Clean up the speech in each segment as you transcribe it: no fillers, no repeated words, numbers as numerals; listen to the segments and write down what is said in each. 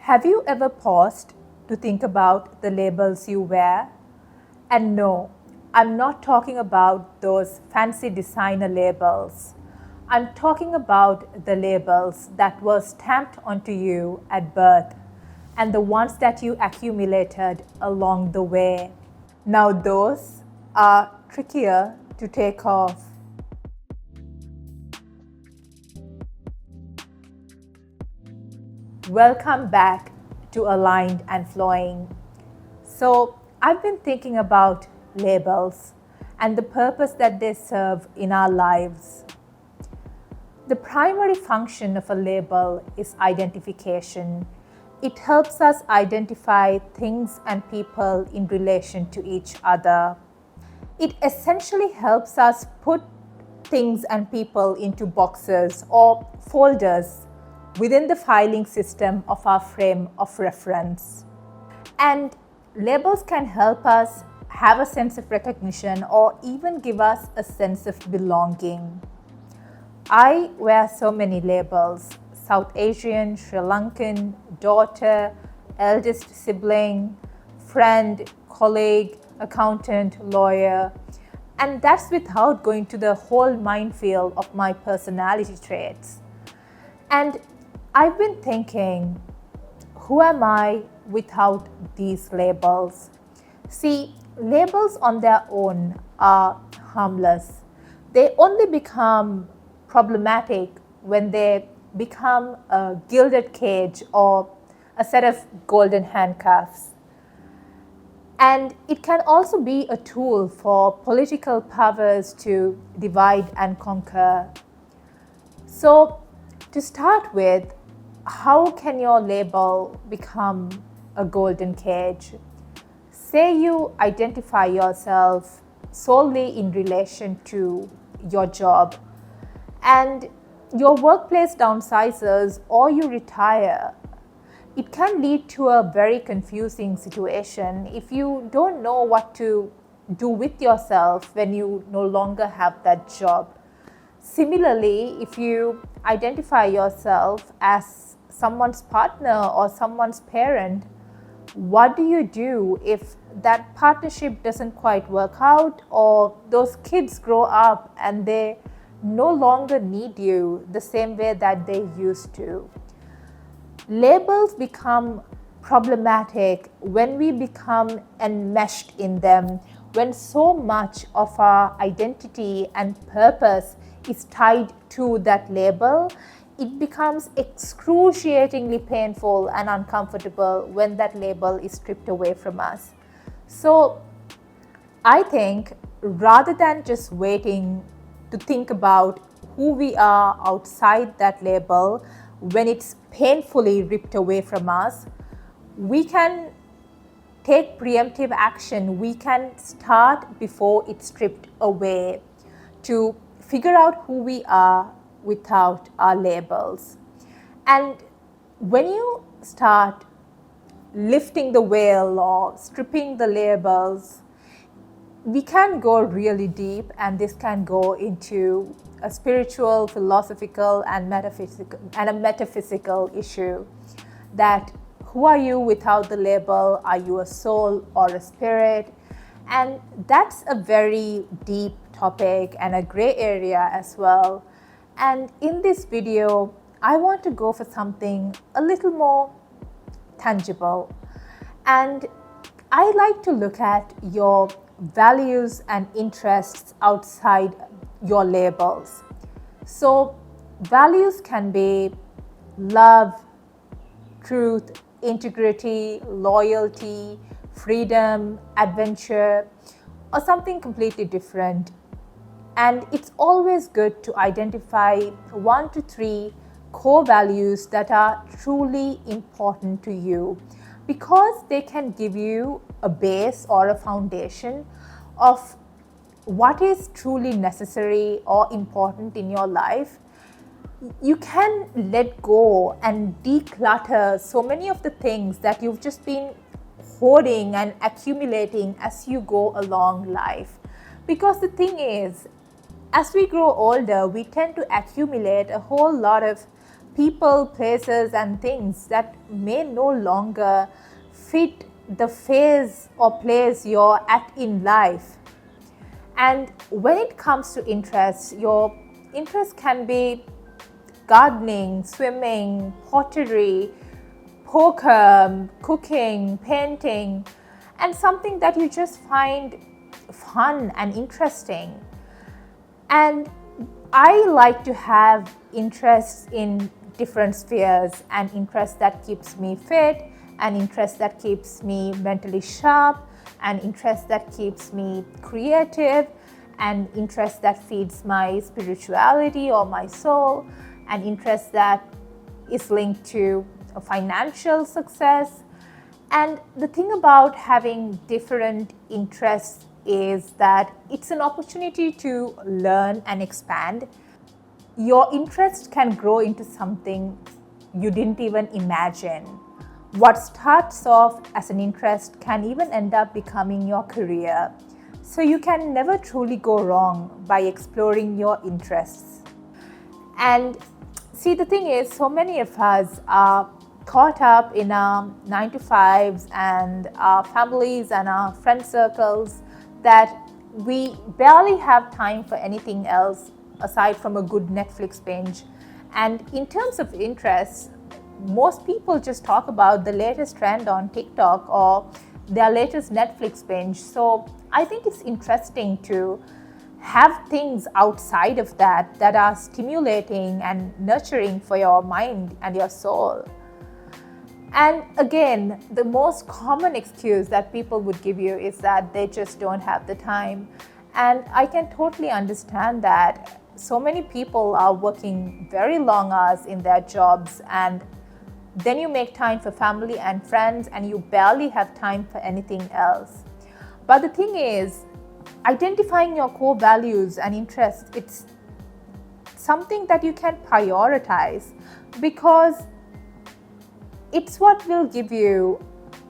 Have you ever paused to think about the labels you wear? And no, I'm not talking about those fancy designer labels. I'm talking about the labels that were stamped onto you at birth and the ones that you accumulated along the way. Now, those are trickier to take off. Welcome back to Aligned and Flowing. So, I've been thinking about labels and the purpose that they serve in our lives. The primary function of a label is identification. It helps us identify things and people in relation to each other. It essentially helps us put things and people into boxes or folders within the filing system of our frame of reference. And labels can help us have a sense of recognition or even give us a sense of belonging. I wear so many labels: South Asian, Sri Lankan, daughter, eldest sibling, friend, colleague, accountant, lawyer. And that's without going to the whole minefield of my personality traits. And I've been thinking, who am I without these labels? See, labels on their own are harmless. They only become problematic when they become a gilded cage or a set of golden handcuffs. And it can also be a tool for political powers to divide and conquer. So, to start with, how can your label become a golden cage? Say you identify yourself solely in relation to your job, and your workplace downsizes or you retire. It can lead to a very confusing situation if you don't know what to do with yourself when you no longer have that job. Similarly, if you identify yourself as someone's partner or someone's parent, what do you do if that partnership doesn't quite work out, or those kids grow up and they no longer need you the same way that they used to? Labels become problematic when we become enmeshed in them, when so much of our identity and purpose is tied to that label. It becomes excruciatingly painful and uncomfortable when that label is stripped away from us. So I think rather than just waiting to think about who we are outside that label when it's painfully ripped away from us, we can take preemptive action. We can start before it's stripped away to figure out who we are without our labels. And when you start lifting the veil or stripping the labels, we can go really deep, and this can go into a spiritual, philosophical, and a metaphysical issue. That who are you without the label? Are you a soul or a spirit? And that's a very deep topic and a gray area as well. And in this video, I want to go for something a little more tangible. And I like to look at your values and interests outside your labels. So, values can be love, truth, integrity, loyalty, freedom, adventure, or something completely different. And it's always good to identify 1 to 3 core values that are truly important to you, because they can give you a base or a foundation of what is truly necessary or important in your life. You can let go and declutter so many of the things that you've just been hoarding and accumulating as you go along life. Because the thing is, as we grow older, we tend to accumulate a whole lot of people, places, and things that may no longer fit the phase or place you're at in life. And when it comes to interests, your interest can be gardening, swimming, pottery, poker, cooking, painting, and something that you just find fun and interesting. And I like to have interests in different spheres, an interest that keeps me fit, an interest that keeps me mentally sharp, an interest that keeps me creative, an interest that feeds my spirituality or my soul, an interest that is linked to financial success. And the thing about having different interests is that it's an opportunity to learn and expand. Your interest can grow into something you didn't even imagine. What starts off as an interest can even end up becoming your career. So you can never truly go wrong by exploring your interests. And see, the thing is, so many of us are caught up in our 9 to 5s and our families and our friend circles that we barely have time for anything else aside from a good Netflix binge. And in terms of interests, most people just talk about the latest trend on TikTok or their latest Netflix binge. So I think it's interesting to have things outside of that that are stimulating and nurturing for your mind and your soul. And again, the most common excuse that people would give you is that they just don't have the time. And I can totally understand that. So many people are working very long hours in their jobs, and then you make time for family and friends, and you barely have time for anything else. But the thing is, identifying your core values and interests, it's something that you can prioritize, because it's what will give you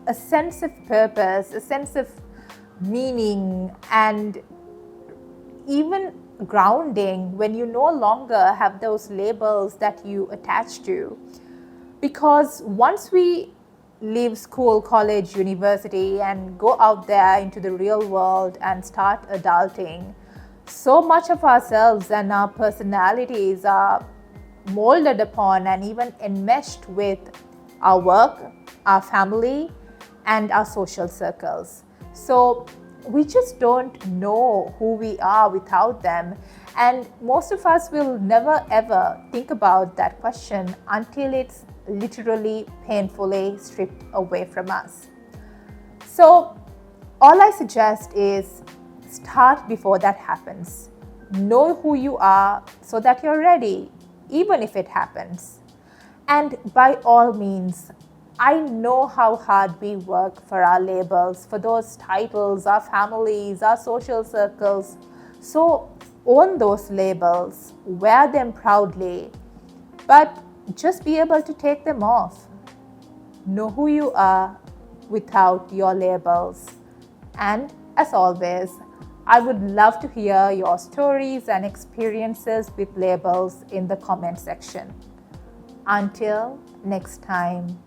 a sense of purpose, a sense of meaning, and even grounding when you no longer have those labels that you attach to. Because once we leave school, college, university, and go out there into the real world and start adulting, so much of ourselves and our personalities are molded upon and even enmeshed with our work, our family, and our social circles. So we just don't know who we are without them. And most of us will never ever think about that question until it's literally painfully stripped away from us. So all I suggest is start before that happens. Know who you are so that you're ready, even if it happens. And by all means, I know how hard we work for our labels, for those titles, our families, our social circles. So own those labels, wear them proudly, but just be able to take them off. Know who you are without your labels. And as always, I would love to hear your stories and experiences with labels in the comment section. Until next time.